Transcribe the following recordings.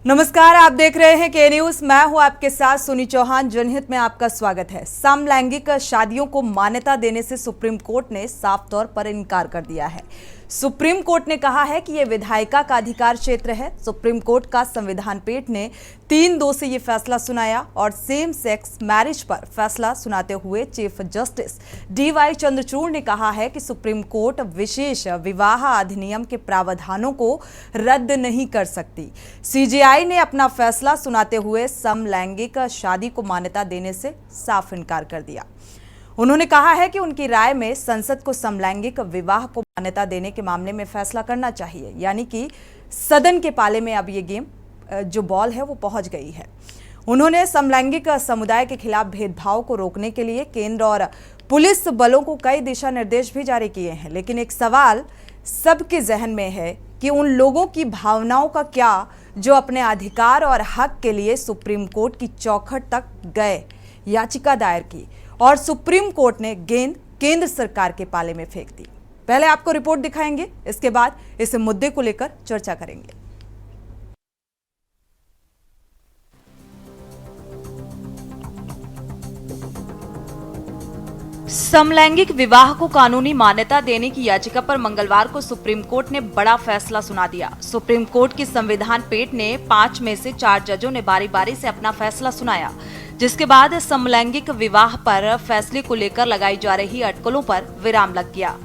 नमस्कार, आप देख रहे हैं के न्यूज। मैं हूं आपके साथ सुनी चौहान। जनहित में आपका स्वागत है। समलैंगिक शादियों को मान्यता देने से सुप्रीम कोर्ट ने साफ तौर पर इनकार कर दिया है। सुप्रीम कोर्ट ने कहा है कि यह विधायिका का अधिकार क्षेत्र है। सुप्रीम कोर्ट का संविधान पीठ ने 3-2 से यह फैसला सुनाया और सेम सेक्स मैरिज पर फैसला सुनाते हुए चीफ जस्टिस DY चंद्रचूड़ ने कहा है कि सुप्रीम कोर्ट विशेष विवाह अधिनियम के प्रावधानों को रद्द नहीं कर सकती। CJI ने अपना फैसला सुनाते हुए समलैंगिक शादी को मान्यता देने से साफ इनकार कर दिया। उन्होंने कहा है कि उनकी राय में संसद को समलैंगिक विवाह को मान्यता देने के मामले में फैसला करना चाहिए, यानी कि सदन के पाले में अब ये गेम जो बॉल है वो पहुंच गई है। उन्होंने समलैंगिक समुदाय के खिलाफ भेदभाव को रोकने के लिए केंद्र और पुलिस बलों को कई दिशा निर्देश भी जारी किए हैं, लेकिन एक सवाल सबके जहन में है कि उन लोगों की भावनाओं का क्या जो अपने अधिकार और हक के लिए सुप्रीम कोर्ट की चौखट तक गए, याचिका दायर की और सुप्रीम कोर्ट ने गेंद केंद्र सरकार के पाले में फेंक दी। पहले आपको रिपोर्ट दिखाएंगे, इसके बाद इस मुद्दे को लेकर चर्चा करेंगे। समलैंगिक विवाह को कानूनी मान्यता देने की याचिका पर मंगलवार को सुप्रीम कोर्ट ने बड़ा फैसला सुना दिया। सुप्रीम कोर्ट की संविधान पीठ ने 5 में से 4 जजों ने बारी बारी से अपना फैसला सुनाया, जिसके बाद समलैंगिक विवाह पर फैसले को लेकर लगाई जा रही अटकलों पर विराम लग गया।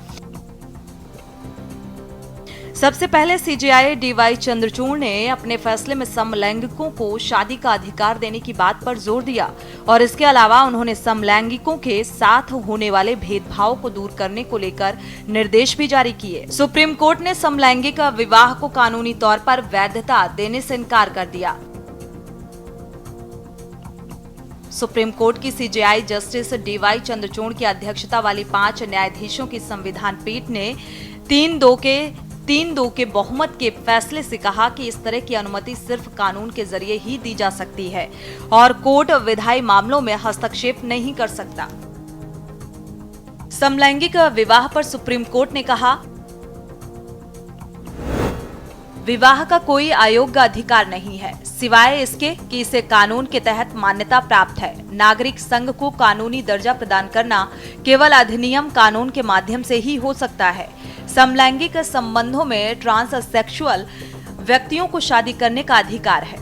सबसे पहले CJI DY चंद्रचूड़ ने अपने फैसले में समलैंगिकों को शादी का अधिकार देने की बात पर जोर दिया और इसके अलावा उन्होंने समलैंगिकों के साथ होने वाले भेदभाव को दूर करने को लेकर निर्देश भी जारी किए। सुप्रीम कोर्ट ने समलैंगिक विवाह को कानूनी तौर पर वैधता देने से इनकार कर दिया। सुप्रीम कोर्ट की CJI जस्टिस DY चंद्रचूड़ की अध्यक्षता वाली 5 न्यायाधीशों की संविधान पीठ ने 3-2 के बहुमत के फैसले से कहा कि इस तरह की अनुमति सिर्फ कानून के जरिए ही दी जा सकती है और कोर्ट विधायी मामलों में हस्तक्षेप नहीं कर सकता। समलैंगिक विवाह पर सुप्रीम कोर्ट ने कहा, विवाह का कोई अयोग्य अधिकार नहीं है, सिवाय इसके कि इसे कानून के तहत मान्यता प्राप्त है। नागरिक संघ को कानूनी दर्जा प्रदान करना केवल अधिनियम कानून के माध्यम से ही हो सकता है। समलैंगिक संबंधों में ट्रांससेक्सुअल व्यक्तियों को शादी करने का अधिकार है।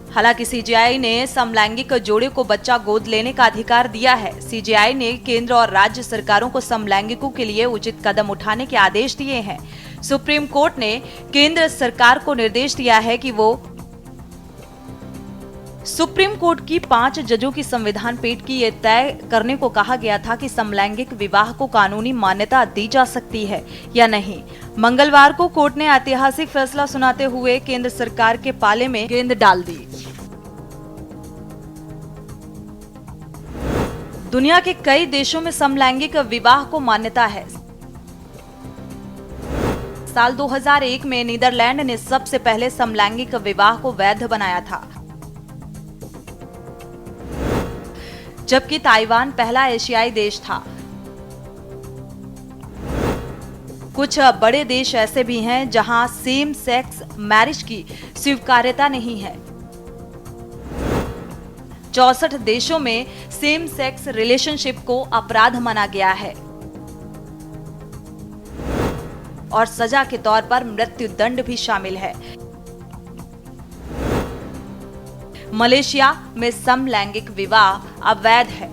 हालांकि CJI ने समलैंगिक जोड़े को बच्चा गोद लेने का अधिकार दिया है। CJI ने केंद्र और राज्य सरकारों को समलैंगिकों के लिए उचित कदम उठाने के आदेश दिए हैं। सुप्रीम कोर्ट ने केंद्र सरकार को निर्देश दिया है कि वो सुप्रीम कोर्ट की 5 जजों की संविधान पीठ की ये तय करने को कहा गया था कि समलैंगिक विवाह को कानूनी मान्यता दी जा सकती है या नहीं। मंगलवार को कोर्ट ने ऐतिहासिक फैसला सुनाते हुए केंद्र सरकार के पाले में गेंद डाल दी। दुनिया के कई देशों में समलैंगिक विवाह को मान्यता है। साल 2001 में नीदरलैंड ने सबसे पहले समलैंगिक विवाह को वैध बनाया था, जबकि ताइवान पहला एशियाई देश था। कुछ बड़े देश ऐसे भी हैं जहां सेम सेक्स मैरिज की स्वीकार्यता नहीं है। 64 देशों में सेम सेक्स रिलेशनशिप को अपराध माना गया है और सजा के तौर पर मृत्यु दंड भी शामिल है। मलेशिया में समलैंगिक विवाह अवैध है।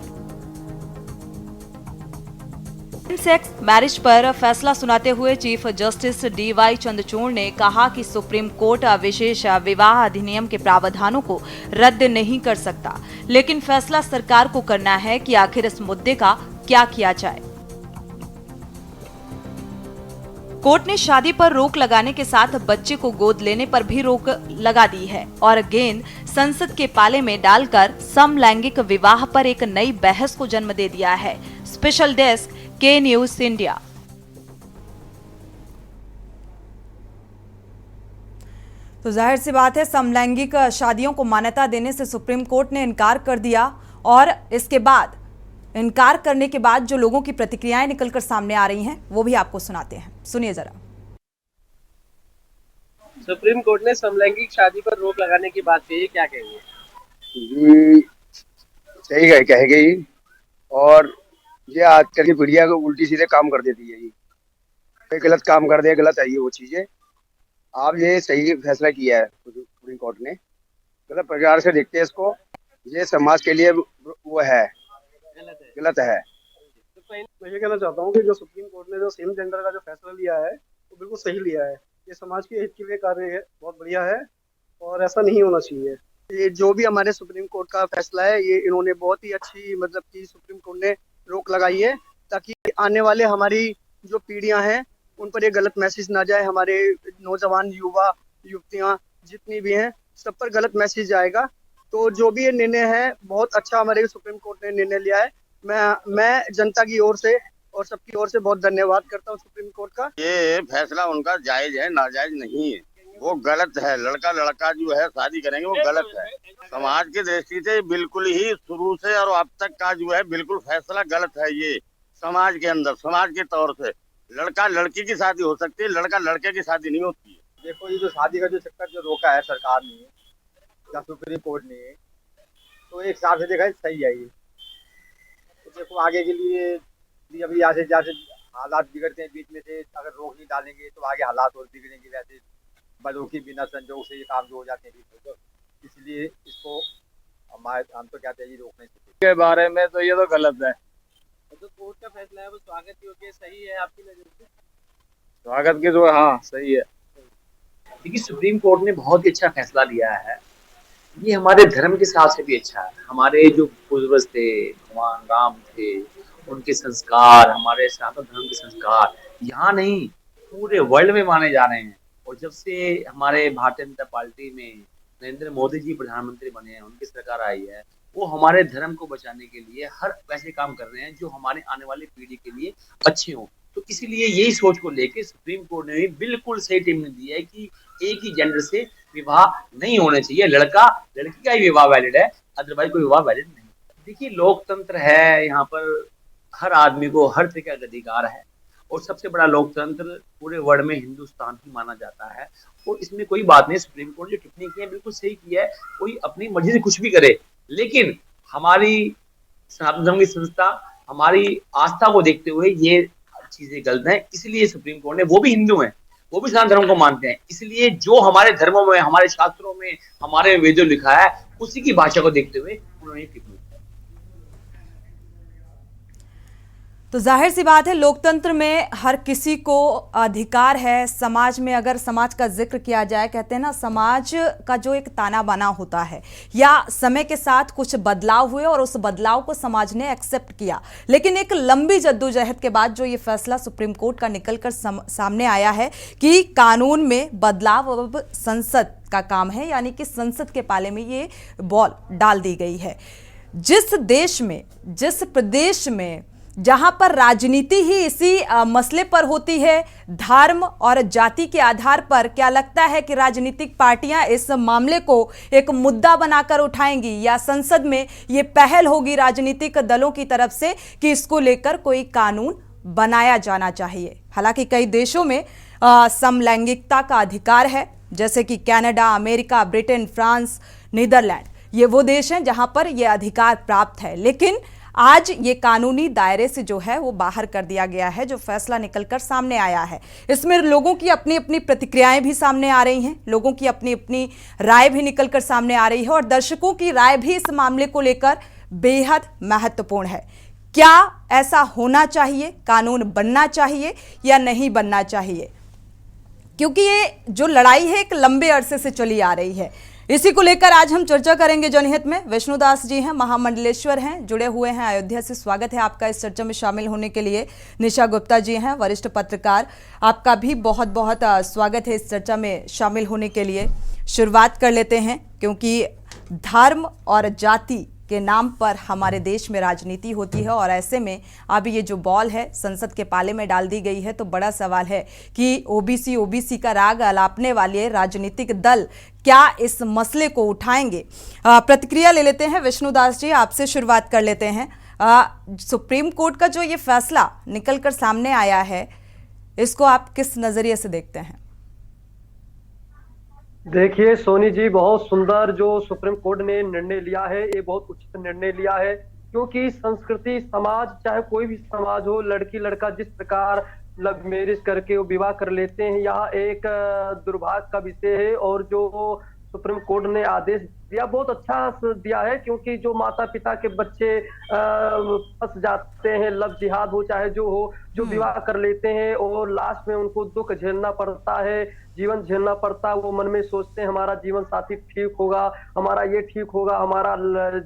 सेक्स मैरिज पर फैसला सुनाते हुए चीफ जस्टिस DY चंद्रचूड़ ने कहा कि सुप्रीम कोर्ट विशेष विवाह अधिनियम के प्रावधानों को रद्द नहीं कर सकता, लेकिन फैसला सरकार को करना है कि आखिर इस मुद्दे का क्या किया जाए। कोर्ट ने शादी पर रोक लगाने के साथ बच्चे को गोद लेने पर भी रोक लगा दी है और गेंद संसद के पाले में डालकर समलैंगिक विवाह पर एक नई बहस को जन्म दे दिया है। स्पेशल डेस्क के न्यूज इंडिया। तो जाहिर सी बात है, समलैंगिक शादियों को मान्यता देने से सुप्रीम कोर्ट ने इनकार कर दिया और इसके बाद इनकार करने के बाद जो लोगों की प्रतिक्रियाएं निकलकर सामने आ रही हैं वो भी आपको सुनाते हैं। सुनिए जरा। सुप्रीम कोर्ट ने समलैंगिक शादी पर रोक लगाने की बात कही है, क्या कहेंगे? जी, सही कहेंगे ही। और ये आजकल की पीढ़ियां को उल्टी सीधे काम कर देती है। ये गलत काम कर दे, गलत है ये वो चीजें। आप ये सही फैसला किया है सुप्रीम कोर्ट ने। गलत प्रकार से देखते हैं इसको। ये समाज के लिए वो है, गलत है। गलत है। तो कहीं मैं ये कहना चाहता हूँ कि जो सुप्रीम कोर्ट ने जो सेम जेंडर का जो फैसला लिया है वो बिल्कुल सही लिया है। ये समाज के हित के लिए कार्य है, बहुत बढ़िया है और ऐसा नहीं होना चाहिए। ये जो भी हमारे सुप्रीम कोर्ट का फैसला है, ये इन्होंने बहुत ही अच्छी मतलब कि सुप्रीम कोर्ट ने रोक लगाई है, ताकि आने वाले हमारी जो पीढ़ियां हैं उन पर ये गलत मैसेज ना जाए। हमारे नौजवान युवा युवतियां जितनी भी हैं सब पर गलत मैसेज जाएगा। तो जो भी ये निर्णय है बहुत अच्छा हमारे सुप्रीम कोर्ट ने निर्णय लिया है। मैं जनता की ओर से और सबकी ओर से बहुत धन्यवाद करता हूँ सुप्रीम कोर्ट का। ये फैसला उनका जायज है, नाजायज नहीं है। वो गलत है। लड़का लड़का जो है शादी करेंगे वो गलत है। समाज की दृष्टि से बिल्कुल ही शुरू से और अब तक का जो है बिल्कुल फैसला गलत है। ये समाज के अंदर, समाज के तौर से लड़का लड़की की शादी हो सकती है, लड़का लड़के की शादी नहीं होती है। देखो, ये जो शादी का जो चक्कर जो रोका है सरकार ने या सुप्रीम कोर्ट ने, तो एक हिसाब से देखा सही है ये। तो देखो आगे के लिए भी अभी जैसे हालात बिगड़ते हैं बीच में से, अगर रोक नहीं डालेंगे तो आगे हालात और बिगड़ेंगे। वैसे बड़ों की बिना संजोग से ये काम जो हो जाते हैं बीच में, तो इसलिए इसको हम तो कहते हैं ये रोकने चाहिए। के बारे में तो ये तो गलत है। जो कोर्ट का फैसला है वो स्वागत योग्य सही है आपकी नजर से? स्वागत की जो, हाँ सही है। देखिए, सुप्रीम कोर्ट ने बहुत ही अच्छा फैसला लिया है। ये हमारे धर्म के हिसाब से भी अच्छा है। हमारे जो पूर्वज थे, भगवान राम थे, उनके संस्कार, हमारे सनातन धर्म के संस्कार यहाँ नहीं पूरे वर्ल्ड में माने जा रहे हैं। और जब से हमारे भारतीय जनता पार्टी में नरेंद्र मोदी जी प्रधानमंत्री बने हैं, उनकी सरकार आई है, वो हमारे धर्म को बचाने के लिए हर वैसे काम कर रहे हैं जो हमारे आने वाली पीढ़ी के लिए अच्छे हों। तो इसीलिए यही सोच को लेके सुप्रीम कोर्ट ने भी बिल्कुल सही टिप्पणी दी है कि एक ही जेंडर से विवाह नहीं होने चाहिए। लड़का लड़की का ही विवाह वैलिड है, अदरवाइज कोई विवाह वैलिड नहीं। देखिए, लोकतंत्र है, यहाँ पर हर आदमी को हर तरह का अधिकार है और सबसे बड़ा लोकतंत्र पूरे वर्ल्ड में हिंदुस्तान ही माना जाता है। और इसमें कोई बात नहीं, सुप्रीम कोर्ट ने जो टिप्पणी की है बिल्कुल सही की है। कोई अपनी मर्जी से कुछ भी करे, लेकिन हमारी सनातन धर्म की संस्था, हमारी आस्था को देखते हुए ये चीजें गलत हैं। इसलिए सुप्रीम कोर्ट ने, वो भी हिंदू हैं, वो भी सनातन धर्म को मानते हैं, इसलिए जो हमारे धर्मों में, हमारे शास्त्रों में, हमारे वेदों लिखा है उसी की भाषा को देखते हुए उन्होंने टिप्पणी। तो जाहिर सी बात है, लोकतंत्र में हर किसी को अधिकार है। समाज में अगर समाज का जिक्र किया जाए, कहते हैं ना, समाज का जो एक ताना बाना होता है या समय के साथ कुछ बदलाव हुए और उस बदलाव को समाज ने एक्सेप्ट किया। लेकिन एक लंबी जद्दोजहद के बाद जो ये फैसला सुप्रीम कोर्ट का निकलकर सामने आया है कि कानून में बदलाव अब संसद का काम है, यानी कि संसद के पाले में ये बॉल डाल दी गई है। जिस देश में, जिस प्रदेश में जहां पर राजनीति ही इसी मसले पर होती है, धर्म और जाति के आधार पर, क्या लगता है कि राजनीतिक पार्टियां इस मामले को एक मुद्दा बनाकर उठाएंगी या संसद में ये पहल होगी राजनीतिक दलों की तरफ से कि इसको लेकर कोई कानून बनाया जाना चाहिए? हालांकि कई देशों में समलैंगिकता का अधिकार है, जैसे कि Canada, America, Britain, France, Netherland. ये वो देश हैं जहां पर यह अधिकार प्राप्त है, लेकिन आज ये कानूनी दायरे से जो है वो बाहर कर दिया गया है। जो फैसला निकलकर सामने आया है, इसमें लोगों की अपनी अपनी प्रतिक्रियाएं भी सामने आ रही हैं, लोगों की अपनी अपनी राय भी निकलकर सामने आ रही है और दर्शकों की राय भी इस मामले को लेकर बेहद महत्वपूर्ण है। क्या ऐसा होना चाहिए, कानून बनना चाहिए या नहीं बनना चाहिए? क्योंकि ये जो लड़ाई है एक लंबे अरसे से चली आ रही है। इसी को लेकर आज हम चर्चा करेंगे जनहित में। विष्णुदास जी हैं, महामंडलेश्वर हैं, जुड़े हुए हैं अयोध्या से। स्वागत है आपका इस चर्चा में शामिल होने के लिए। निशा गुप्ता जी हैं, वरिष्ठ पत्रकार, आपका भी बहुत बहुत स्वागत है इस चर्चा में शामिल होने के लिए। शुरुआत कर लेते हैं, क्योंकि धर्म और जाति के नाम पर हमारे देश में राजनीति होती है और ऐसे में अब ये जो बॉल है संसद के पाले में डाल दी गई है, तो बड़ा सवाल है कि ओबीसी का राग अलापने वाले राजनीतिक दल क्या इस मसले को उठाएंगे? प्रतिक्रिया ले लेते हैं। विष्णुदास जी, आपसे शुरुआत कर लेते हैं। सुप्रीम कोर्ट का जो ये फैसला निकलकर सामने आया है, इसको आप किस नजरिए से देखते हैं? देखिए सोनी जी, बहुत सुंदर जो सुप्रीम कोर्ट ने निर्णय लिया है, ये बहुत उचित निर्णय लिया है। क्योंकि संस्कृति समाज, चाहे कोई भी समाज हो, लड़की लड़का जिस प्रकार लव मैरिज करके वो विवाह कर लेते हैं, यह एक दुर्भाग्य का विषय है। और जो सुप्रीम कोर्ट ने आदेश दिया, बहुत अच्छा दिया है। क्योंकि जो माता पिता के बच्चे फंस जाते हैं, लव जिहाद हो चाहे जो हो, जो विवाह कर लेते हैं और लास्ट में उनको दुख झेलना पड़ता है, जीवन झेलना पड़ता है। वो मन में सोचते हैं हमारा जीवन साथी ठीक होगा, हमारा ये ठीक होगा, हमारा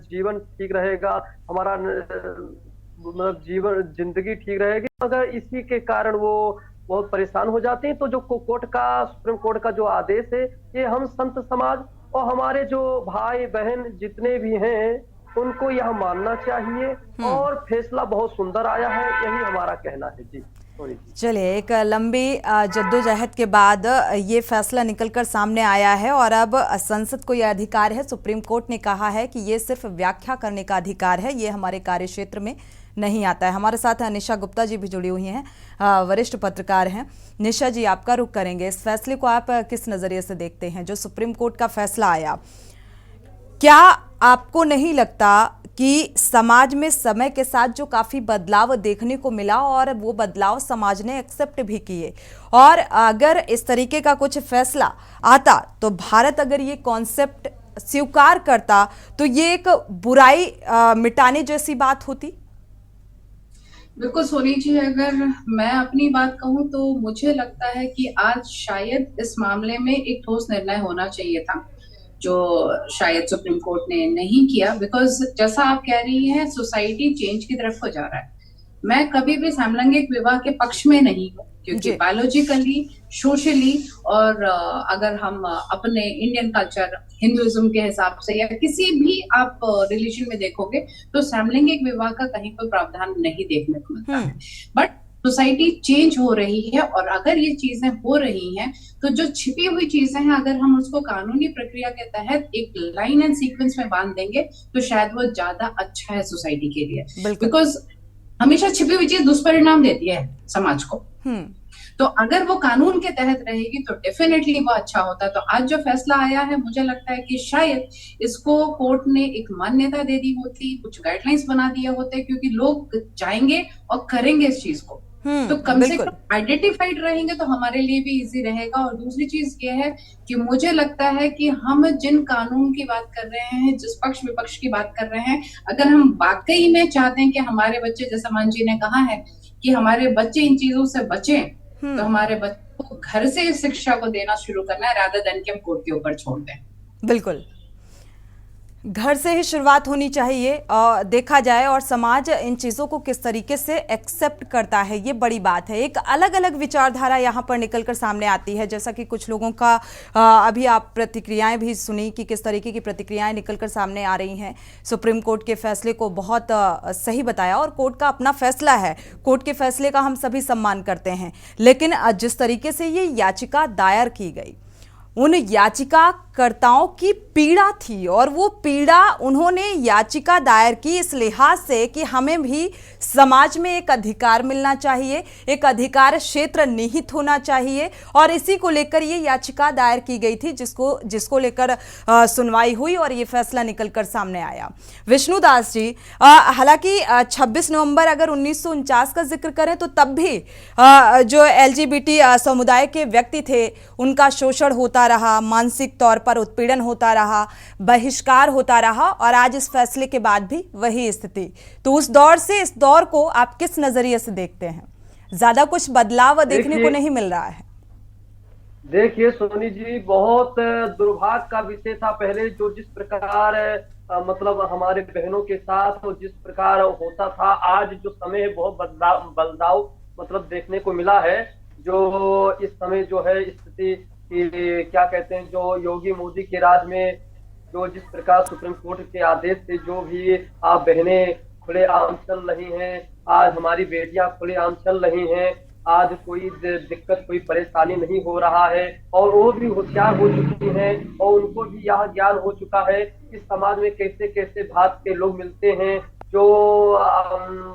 जीवन ठीक रहेगा, हमारा मतलब जीवन जिंदगी ठीक रहेगी, मगर इसी के कारण वो बहुत परेशान हो जाते हैं। तो जो कोर्ट का, सुप्रीम कोर्ट का जो आदेश है, ये हम संत समाज और हमारे जो भाई बहन जितने भी हैं उनको यह मानना चाहिए। और फैसला बहुत सुंदर आया है, यही हमारा कहना है जी। चलिए, एक लंबी जद्दोजहद के बाद ये फैसला निकलकर सामने आया है और अब संसद को यह अधिकार है। सुप्रीम कोर्ट ने कहा है कि ये सिर्फ व्याख्या करने का अधिकार है, ये हमारे कार्यक्षेत्र में नहीं आता है। हमारे साथ निशा गुप्ता जी भी जुड़ी हुई हैं, वरिष्ठ पत्रकार हैं। निशा जी, आपका रुख करेंगे, इस फैसले को आप किस नज़रिए से देखते हैं? जो सुप्रीम कोर्ट का फैसला आया, क्या आपको नहीं लगता कि समाज में समय के साथ जो काफ़ी बदलाव देखने को मिला और वो बदलाव समाज ने एक्सेप्ट भी किए, और अगर इस तरीके का कुछ फैसला आता तो भारत अगर ये कॉन्सेप्ट स्वीकार करता तो ये एक बुराई मिटाने जैसी बात होती? बिल्कुल सोनी जी, अगर मैं अपनी बात कहूं तो मुझे लगता है कि आज शायद इस मामले में एक ठोस निर्णय होना चाहिए था, जो शायद सुप्रीम कोर्ट ने नहीं किया। बिकॉज जैसा आप कह रही हैं, सोसाइटी चेंज की तरफ को जा रहा है। मैं कभी भी समलैंगिक विवाह के पक्ष में नहीं हूँ, क्योंकि बायोलॉजिकली, सोशली और अगर हम अपने इंडियन कल्चर, हिंदुइज्म के हिसाब से या किसी भी आप रिलीजन में देखोगे तो समलैंगिक विवाह का कहीं कोई प्रावधान नहीं देखने को मिलता है। बट सोसाइटी चेंज हो रही है, और अगर ये चीजें हो रही हैं तो जो छिपी हुई चीजें हैं, अगर हम उसको कानूनी प्रक्रिया के तहत एक लाइन एंड सीक्वेंस में बांध देंगे तो शायद वो ज्यादा अच्छा है सोसाइटी के लिए। बिकॉज हमेशा छिपी हुई चीज दुष्परिणाम देती है समाज को। तो अगर वो कानून के तहत रहेगी तो डेफिनेटली वो अच्छा होता है। तो आज जो फैसला आया है, मुझे लगता है कि शायद इसको कोर्ट ने एक मान्यता दे दी होती, कुछ गाइडलाइंस बना दिए होते, क्योंकि लोग जाएंगे और करेंगे इस चीज को, तो कम से कम आइडेंटिफाइड रहेंगे तो हमारे लिए भी इजी रहेगा। और दूसरी चीज ये है कि मुझे लगता है कि हम जिन कानून की बात कर रहे हैं, जिस पक्ष विपक्ष की बात कर रहे हैं, अगर हम वाकई में चाहते हैं कि हमारे बच्चे, जैसा मान जी ने कहा है कि हमारे बच्चे इन चीजों से बचें, तो हमारे बच्चों को घर से इस शिक्षा को देना शुरू करना है, रादर देन कि हम कोर्ट के ऊपर छोड़ दें। बिल्कुल, घर से ही शुरुआत होनी चाहिए और देखा जाए, और समाज इन चीज़ों को किस तरीके से एक्सेप्ट करता है, ये बड़ी बात है। एक अलग अलग विचारधारा यहाँ पर निकलकर सामने आती है, जैसा कि कुछ लोगों का अभी आप प्रतिक्रियाएं भी सुनी कि किस तरीके की प्रतिक्रियाएं निकलकर सामने आ रही हैं। सुप्रीम कोर्ट के फैसले को बहुत सही बताया, और कोर्ट का अपना फैसला है, कोर्ट के फैसले का हम सभी सम्मान करते हैं। लेकिन जिस तरीके से ये याचिका दायर की गई, उन याचिकाकर्ताओं की पीड़ा थी, और वो पीड़ा उन्होंने याचिका दायर की इस लिहाज से कि हमें भी समाज में एक अधिकार मिलना चाहिए, एक अधिकार क्षेत्र निहित होना चाहिए, और इसी को लेकर ये याचिका दायर की गई थी, जिसको लेकर सुनवाई हुई और ये फैसला निकलकर सामने आया। विष्णु दास जी, हालांकि 26 नवंबर अगर 1949 का जिक्र करें तो तब भी जो LGBT समुदाय के व्यक्ति थे उनका शोषण होता रहा, मानसिक तौर पर उत्पीड़न होता रहा, बहिष्कार होता रहा, और आज इस फैसले के बाद भी वही स्थिति। तो उस दौर से इस दौर को आप किस नजरिए से देखते हैं? ज्यादा कुछ बदलाव देखने को नहीं मिल रहा है। देखिए सोनी जी, बहुत दुर्भाग्य का विषय था पहले, जो जिस प्रकार मतलब हमारे बहनों के साथ और जिस प्रकार होता था, आज जो समय है बहुत बदलाव मतलब देखने को मिला है। जो इस समय जो है स्थिति कि क्या कहते हैं, जो योगी मोदी के राज में जो जिस प्रकार सुप्रीम कोर्ट के आदेश से जो भी आप बहनें खुलेआम चल रही हैं, आज हमारी बेटियां खुलेआम चल रही हैं, आज कोई दिक्कत, कोई परेशानी नहीं हो रहा है, और वो भी होशियार हो चुकी हैं, और उनको भी यह ज्ञान हो चुका है कि समाज में कैसे कैसे भांति के लोग मिलते हैं, जो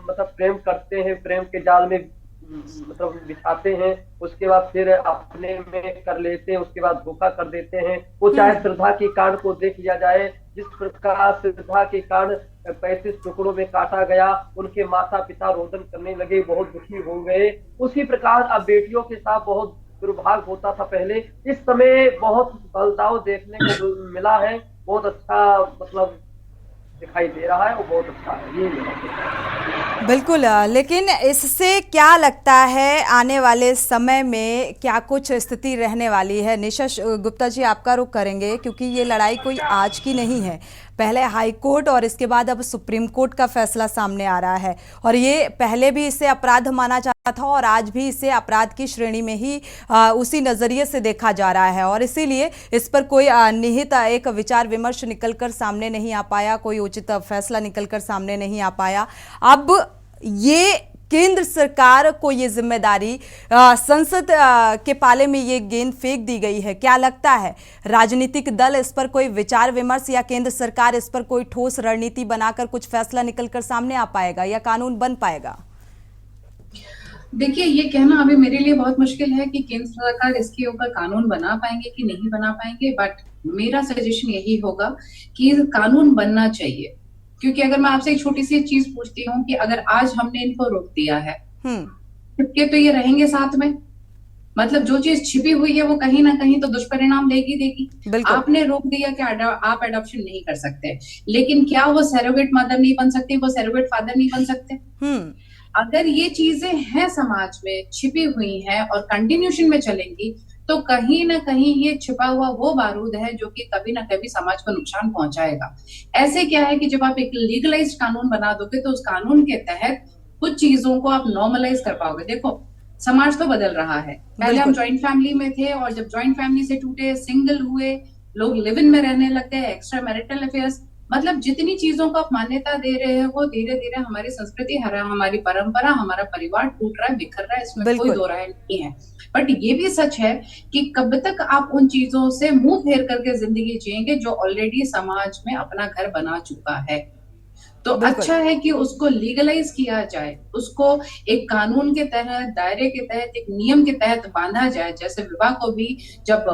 मतलब प्रेम करते हैं, प्रेम के जाल में मतलब बिछाते हैं, उसके बाद फिर अपने में कर लेते हैं, उसके बाद धोखा कर देते हैं। वो चाहे श्रद्धा के कांड को देख लिया जाए, जिस प्रकार श्रद्धा के कांड 35 टुकड़ों में काटा गया, उनके माता पिता रोदन करने लगे, बहुत दुखी हो गए। उसी प्रकार अब बेटियों के साथ बहुत दुर्भाग्य होता था पहले, इस समय बहुत बदलाव देखने को मिला है। बहुत अच्छा मतलब दिखाई दे रहा है, वो बहुत अच्छा है, ये मेरा कहना है। बिल्कुल लेकिन इससे क्या लगता है आने वाले समय में क्या कुछ स्थिति रहने वाली है? निशा गुप्ता जी, आपका रुख करेंगे क्योंकि ये लड़ाई कोई आज की नहीं है। पहले हाई कोर्ट और इसके बाद अब सुप्रीम कोर्ट का फैसला सामने आ रहा है और ये पहले भी इसे अपराध माना जाता था और आज भी इसे अपराध की श्रेणी में ही उसी नजरिए से देखा जा रहा है और इसीलिए इस पर कोई निहित एक विचार विमर्श निकलकर सामने नहीं आ पाया, कोई उचित फैसला निकलकर सामने नहीं आ पाया। अब ये केंद्र सरकार को ये जिम्मेदारी, संसद के पाले में ये गेंद फेंक दी गई है। क्या लगता है राजनीतिक दल इस पर कोई विचार विमर्श या केंद्र सरकार इस पर कोई ठोस रणनीति बनाकर कुछ फैसला निकलकर सामने आ पाएगा या कानून बन पाएगा? देखिए, ये कहना अभी मेरे लिए बहुत मुश्किल है कि केंद्र सरकार इसके ऊपर कानून बना पाएंगे कि नहीं बना पाएंगे, बट मेरा सजेशन यही होगा कि कानून बनना चाहिए। क्योंकि अगर मैं आपसे एक छोटी सी चीज पूछती हूँ कि अगर आज हमने इनको रोक दिया है, छिपके तो ये रहेंगे साथ में, मतलब जो चीज छिपी हुई है वो कहीं ना कहीं तो दुष्परिणाम देगी। आपने रोक दिया कि आप एडॉप्शन नहीं कर सकते, लेकिन क्या वो सैरोगेट मदर नहीं बन सकती, वो सैरोगेट फादर नहीं बन सकते? अगर ये चीजें हैं समाज में छिपी हुई हैं और कंटिन्यूशन में चलेंगी तो कहीं ना कहीं ये छिपा हुआ वो बारूद है जो कि कभी ना कभी समाज को नुकसान पहुंचाएगा। ऐसे क्या है कि जब आप एक लीगलाइज्ड कानून बना दोगे तो उस कानून के तहत कुछ चीजों को आप नॉर्मलाइज कर पाओगे। देखो, समाज तो बदल रहा है। पहले हम जॉइंट फैमिली में थे और जब जॉइंट फैमिली से टूटे, सिंगल हुए, लोग लिव इन में रहने लग गए, एक्स्ट्रा मैरिटल अफेयर्स, मतलब जितनी चीजों को आप मान्यता दे रहे हैं वो धीरे धीरे हमारी संस्कृति, हमारी परंपरा, हमारा परिवार टूट रहा है, बिखर रहा है, इसमें कोई दो राय नहीं है। बट ये भी सच है कि कब तक आप उन चीजों से मुंह फेर करके जिंदगी जिएंगे जो ऑलरेडी समाज में अपना घर बना चुका है। तो अच्छा है कि उसको लीगलाइज किया जाए, उसको एक कानून के तहत, दायरे के तहत, एक नियम के तहत बांधा जाए। जैसे विवाह को भी जब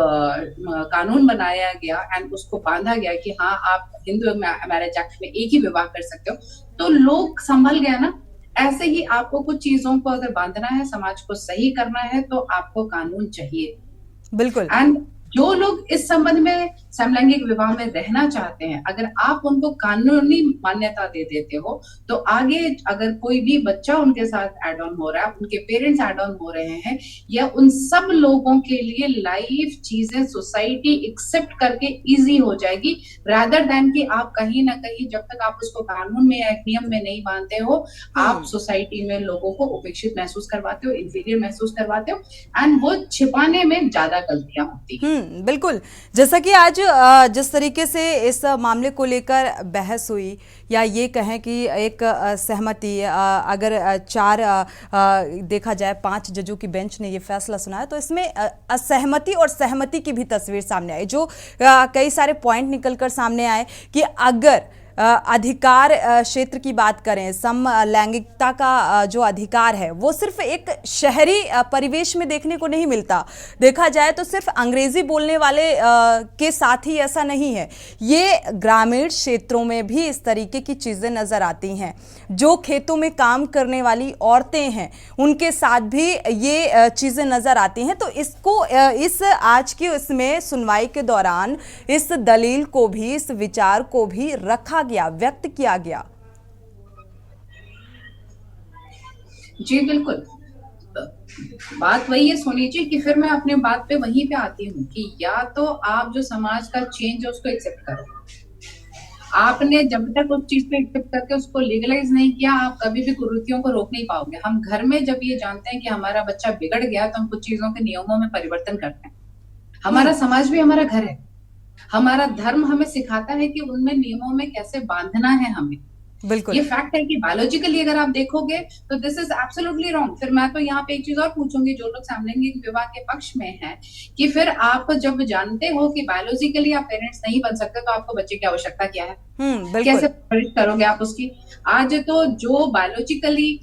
कानून बनाया गया एंड उसको बांधा गया कि हाँ आप हिंदू मैरिज एक्ट में एक ही विवाह कर सकते हो, तो लोग संभल गया ना। ऐसे ही आपको कुछ चीजों को अगर बांधना है, समाज को सही करना है, तो आपको कानून चाहिए। बिल्कुल। एंड जो लोग इस संबंध में समलैंगिक विवाह में रहना चाहते हैं, अगर आप उनको कानूनी मान्यता दे देते हो तो आगे अगर कोई भी बच्चा उनके साथ एड ऑन हो रहा है, उनके पेरेंट्स एड ऑन हो रहे हैं, या उन सब लोगों के लिए लाइफ चीजें सोसाइटी एक्सेप्ट करके इजी हो जाएगी, रादर देन कि आप कहीं ना कहीं जब तक आप उसको कानून में या नियम में नहीं बांधते हो, आप सोसाइटी में लोगों को उपेक्षित महसूस करवाते हो, इंफीरियर महसूस करवाते हो, एंड वो छिपाने में ज्यादा गलतियां होती हैं। बिल्कुल। जैसा कि आज जिस तरीके से इस मामले को लेकर बहस हुई, या ये कहें कि एक सहमति, अगर देखा जाए 5 जजों की बेंच ने ये फैसला सुनाया तो इसमें असहमति और सहमति की भी तस्वीर सामने आई, जो कई सारे पॉइंट निकलकर सामने आए कि अगर अधिकार क्षेत्र की बात करें, समलैंगिकता का जो अधिकार है वो सिर्फ एक शहरी परिवेश में देखने को नहीं मिलता। देखा जाए तो सिर्फ अंग्रेजी बोलने वाले के साथ ही ऐसा नहीं है, ये ग्रामीण क्षेत्रों में भी इस तरीके की चीज़ें नज़र आती हैं। जो खेतों में काम करने वाली औरतें हैं उनके साथ भी ये चीज़ें नज़र आती हैं। तो इसको इस आज की इसमें सुनवाई के दौरान इस दलील को भी, इस विचार को भी रखा गया, व्यक्त किया गया। जी बिल्कुल, बात वही है सोनी जी कि फिर मैं अपने बात पे वहीं पे आती हूँ कि या तो आप जो समाज का चेंज है उसको एक्सेप्ट करो। आपने जब तक उस चीज को एक्सेप्ट करके उसको लीगलाइज नहीं किया, आप कभी भी कुरीतियों को रोक नहीं पाओगे। हम घर में जब ये जानते हैं कि हमारा बच्चा बिगड़ गया तो हम कुछ चीजों के नियमों में परिवर्तन करते हैं। हमारा समाज भी हमारा घर है, हमारा धर्म हमें सिखाता है कि उनमें नियमों में कैसे बांधना है हमें। बिल्कुल। ये फैक्ट है कि बायोलॉजिकली अगर आप देखोगे तो दिस इज एब्सोल्युटली रॉन्ग। फिर मैं तो यहाँ पे एक चीज और पूछूंगी जो लोग समलैंगिक विवाह के पक्ष में हैं, कि फिर आप जब जानते हो कि बायोलॉजिकली आप पेरेंट्स नहीं बन सकते तो आपको बच्चे की आवश्यकता क्या है? बिल्कुल। कैसे परवरिश करोगे आप उसकी? आज तो जो बायोलॉजिकली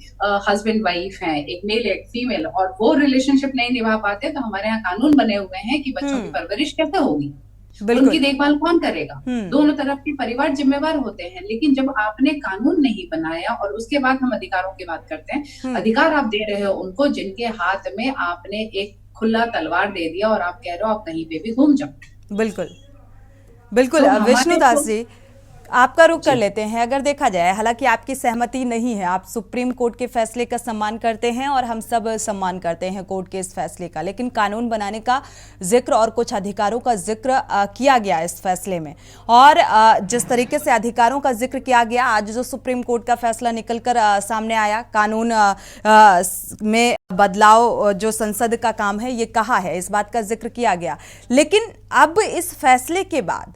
हस्बैंड वाइफ हैं, एक मेल एक फीमेल, और वो रिलेशनशिप नहीं निभा पाते, तो हमारे यहाँ कानून बने हुए हैं कि बच्चों की परवरिश कैसे होगी, उनकी देखभाल कौन करेगा? दोनों तरफ के परिवार जिम्मेवार होते हैं। लेकिन जब आपने कानून नहीं बनाया, और उसके बाद हम अधिकारों की बात करते हैं, अधिकार आप दे रहे हो उनको जिनके हाथ में आपने एक खुला तलवार दे दिया, और आप कह रहे हो आप कहीं पे भी घूम जाओ। बिल्कुल बिल्कुल। विष्णुदास जी, आपका रुख कर लेते हैं। अगर देखा जाए, हालांकि आपकी सहमति नहीं है, आप सुप्रीम कोर्ट के फैसले का सम्मान करते हैं और हम सब सम्मान करते हैं कोर्ट के इस फैसले का, लेकिन कानून बनाने का जिक्र और कुछ अधिकारों का जिक्र किया गया इस फैसले में, और जिस तरीके से अधिकारों का जिक्र किया गया, आज जो सुप्रीम कोर्ट का फैसला निकलकर सामने आया, कानून में बदलाव जो संसद का काम है ये कहा है, इस बात का जिक्र किया गया, लेकिन अब इस फैसले के बाद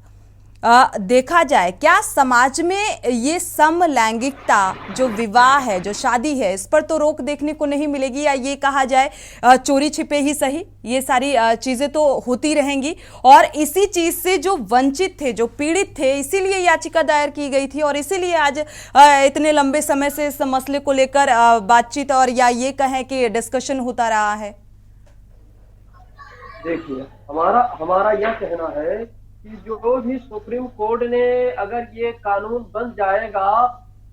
देखा जाए, क्या समाज में ये समलैंगिकता जो विवाह है, जो शादी है, इस पर तो रोक देखने को नहीं मिलेगी, या ये कहा जाए चोरी छिपे ही सही ये सारी चीजें तो होती रहेंगी, और इसी चीज से जो वंचित थे, जो पीड़ित थे, इसीलिए याचिका दायर की गई थी, और इसीलिए आज इतने लंबे समय से इस मसले को लेकर बातचीत और या ये कहें कि डिस्कशन होता रहा है? देखिए, हमारा यह कहना है कि जो भी सुप्रीम कोर्ट ने अगर ये कानून बन जाएगा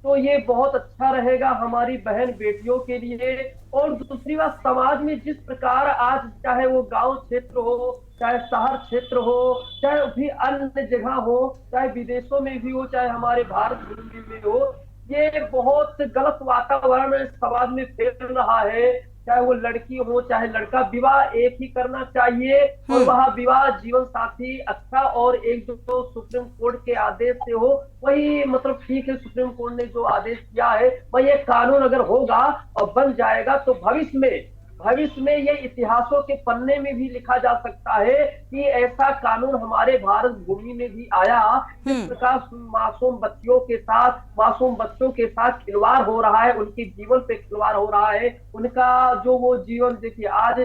तो ये बहुत अच्छा रहेगा हमारी बहन बेटियों के लिए। और दूसरी बात, समाज में जिस प्रकार आज चाहे वो गांव क्षेत्र हो, चाहे शहर क्षेत्र हो, चाहे भी अन्य जगह हो, चाहे विदेशों में भी हो, चाहे हमारे भारत भूमि में हो, ये बहुत गलत वातावरण समाज में फैल रहा है। चाहे वो लड़की हो चाहे लड़का, विवाह एक ही करना चाहिए, और वह विवाह जीवन साथी अच्छा और एक जो सुप्रीम कोर्ट के आदेश से हो वही मतलब ठीक है। सुप्रीम कोर्ट ने जो आदेश किया है वह ये कानून अगर होगा और बन जाएगा तो भविष्य में ये इतिहासों के पन्ने में भी लिखा जा सकता है कि ऐसा कानून हमारे भारत भूमि में भी आया। जिस प्रकार मासूम बच्चों के साथ खिलवाड़ हो रहा है, उनके जीवन पे खिलवाड़ हो रहा है, उनका जो वो जीवन, देखिए आज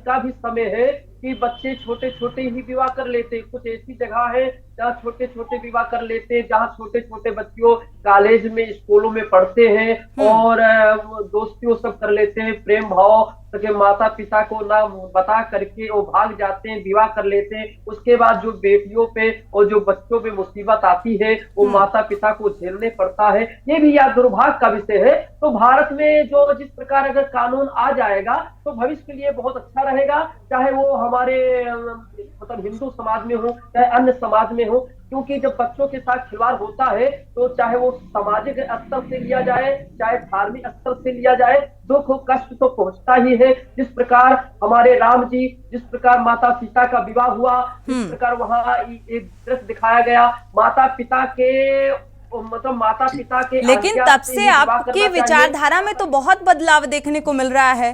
का भी समय है कि बच्चे छोटे छोटे ही विवाह कर लेते हैं। कुछ ऐसी जगह है जहाँ छोटे छोटे विवाह कर लेते हैं, जहाँ छोटे छोटे बच्चों कॉलेज में स्कूलों में पढ़ते हैं और दोस्तियों सब कर लेते हैं, प्रेम भाव के माता पिता को ना बता करके वो भाग जाते हैं, विवाह कर लेते हैं। उसके बाद जो बेटियों पे और जो बच्चों पे मुसीबत आती है वो माता पिता को झेलने पड़ता है। ये भी याद दुर्भाग्य का विषय है। तो भारत में जो जिस प्रकार अगर कानून आ जाएगा तो भविष्य के लिए बहुत अच्छा रहेगा, चाहे वो हमारे मतलब हिंदू समाज में हो चाहे अन्य समाज में हो, क्योंकि जब बच्चों के साथ खिलवाड़ होता है तो चाहे वो सामाजिक स्तर से लिया जाए चाहे धार्मिक स्तर से लिया जाए, दुख कष्ट तो पहुंचता ही है। जिस प्रकार हमारे राम जी, जिस प्रकार माता सीता का विवाह हुआ, जिस प्रकार वहां एक दृश्य दिखाया गया माता पिता के लेकिन तब से आपकी विचारधारा में तो बहुत बदलाव देखने को मिल रहा है।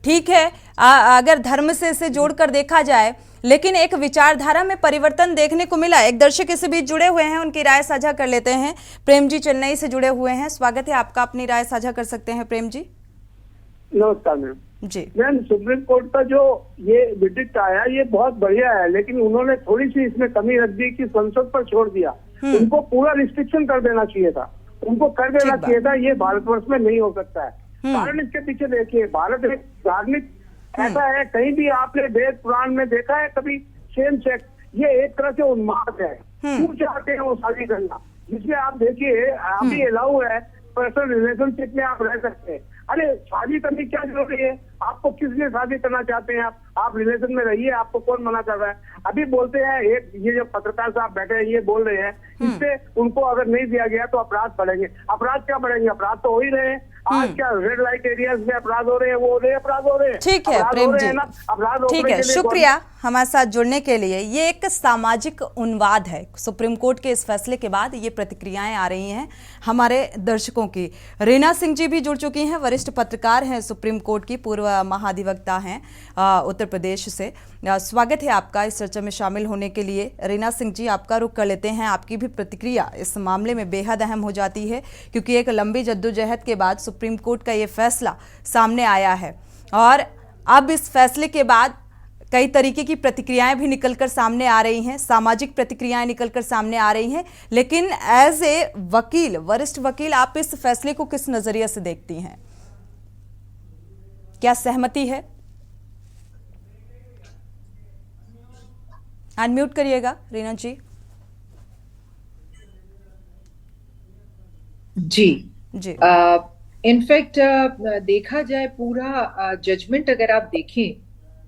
ठीक है, अगर धर्म से इसे जोड़कर देखा जाए, लेकिन एक विचारधारा में परिवर्तन देखने को मिला। एक दर्शक इस बीच जुड़े हुए हैं, उनकी राय साझा कर लेते हैं। प्रेम जी चेन्नई से जुड़े हुए हैं, स्वागत है आपका, अपनी राय साझा कर सकते हैं प्रेम जी। नमस्कार मैम जी। मैम, सुप्रीम कोर्ट का जो ये विडिक्ट आया ये बहुत बढ़िया है, लेकिन उन्होंने थोड़ी सी इसमें कमी रख दी कि संसद पर छोड़ दिया। उनको पूरा रिस्ट्रिक्शन कर देना चाहिए था, उनको कर देना चाहिए था। ये भारतवर्ष में नहीं हो सकता है। कारण इसके पीछे देखिए, भारत एक धार्मिक ऐसा है, कहीं भी आपने वेद पुराण में देखा है कभी सेम सेक्स, ये एक तरह से उन्माद है, क्यों चाहते हैं वो शादी करना, जिसमें आप देखिए अभी अलाउ है पर्सनल रिलेशनशिप में आप रह सकते हैं। अरे शादी करनी क्या जरूरी है? आपको किस लिए शादी करना चाहते हैं? आप रिलेशन में रहिए, आपको कौन मना कर रहा है? अभी बोलते हैं ये जो पत्रकार साहब बैठे हैं ये बोल रहे हैं, इससे उनको अगर नहीं दिया गया तो अपराध बढ़ेंगे। अपराध क्या बढ़ेंगे? अपराध तो हो ही रहे हैं। आज क्या रेड लाइट एरियाज में अपराध हो रहे हैं, वो अपराध हो रहे हैं। ठीक है प्रेम जी, ठीक है, शुक्रिया हमारे साथ जुड़ने के लिए। ये एक सामाजिक उन्माद है। सुप्रीम कोर्ट के इस फैसले के बाद ये प्रतिक्रियाएं आ रही हैं हमारे दर्शकों की। रीना सिंह जी भी जुड़ चुकी हैं, वरिष्ठ पत्रकार हैं, सुप्रीम कोर्ट की पूर्व महाधिवक्ता हैं उत्तर प्रदेश से। स्वागत है आपका इस चर्चा में शामिल होने के लिए। रीना सिंह जी, आपका रुख कर लेते हैं। आपकी भी प्रतिक्रिया इस मामले में बेहद अहम हो जाती है, क्योंकि एक लंबी जद्दोजहद के बाद सुप्रीम कोर्ट का ये फैसला सामने आया है और अब इस फैसले के बाद कई तरीके की प्रतिक्रियाएं भी निकलकर सामने आ रही हैं, सामाजिक प्रतिक्रियाएं निकलकर सामने आ रही हैं। लेकिन एज ए वकील, वरिष्ठ वकील, आप इस फैसले को किस नजरिए से देखती हैं? क्या सहमति है? अनम्यूट करिएगा रीना जी। जी जी। इनफैक्ट देखा जाए पूरा जजमेंट अगर आप देखें